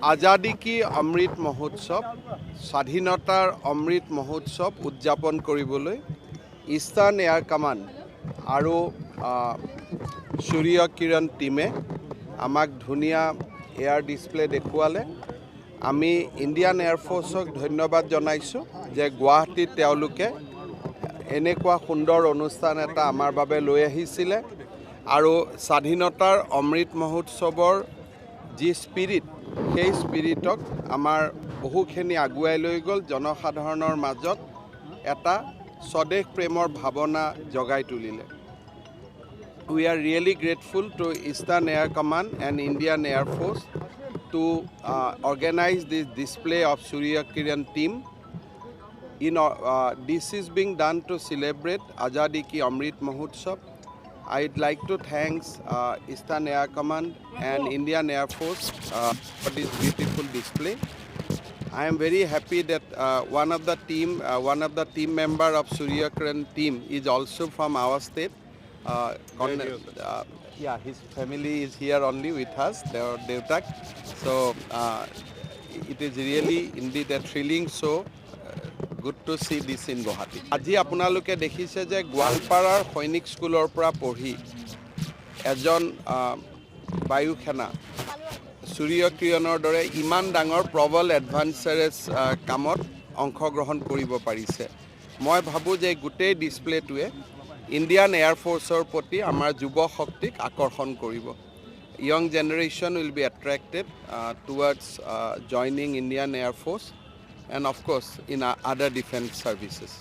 आजादी की अमृत महोत्सव স্বাধীনতাৰ অমৃত মহোৎসৱ উদযাপন কৰিবলৈ ইষ্টাৰ্ণ এয়াৰ কমাণ্ড আৰু সূৰ্য কিৰণ টিমে আমাক ধুনীয়া এয়াৰ ডিসপ্লে দেখুৱালে। আমি ইণ্ডিয়ান এয়াৰফোৰ্সক ধন্যবাদ জনাইছোঁ যে গুৱাহাটীত তেওঁলোকে এনেকুৱা সুন্দৰ অনুষ্ঠান এটা আমাৰ বাবে লৈ আহিছিলে আৰু স্বাধীনতাৰ অমৃত মহোৎসৱৰ যি স্পিৰিট সেই স্পিৰিটক আমাৰ বহুখিনি আগুৱাই লৈ গ'ল, জনসাধাৰণৰ মাজত এটা স্বদেশ প্ৰেমৰ ভাৱনা জগাই তুলিলে। We are really grateful to Eastern Air Command and Indian Air Force to organize this display of Surya Kiran team. This is being done to celebrate Azadi Ki Amrit Mahotsav. I'd like to thank Eastern Air Command and Indian Air Force for this beautiful display. I am very happy that one of the team member of Surya Kiran team is also from our state. His family is here only with us, their Devtak. So it is really indeed a thrilling show. Good to see this in Guwahati. আজি আপোনালোকে দেখিছে যে গোৱালপাৰাৰ সৈনিক স্কুলৰ পৰা পঢ়ি এজন বায়ু সেনা সূৰ্য কিৰণৰ দৰে ইমান ডাঙৰ প্ৰবল এডভান্সাৰেছ কামত অংশগ্ৰহণ কৰিব পাৰিছে। মই ভাবোঁ যে গোটেই ডিসপ্লেটোৱে ইণ্ডিয়ান এয়াৰ ফোৰ্সৰ প্ৰতি আমাৰ যুৱ শক্তিক আকৰ্ষণ কৰিব। Young generation will be attracted towards joining Indian Air Force and of course in other defense services.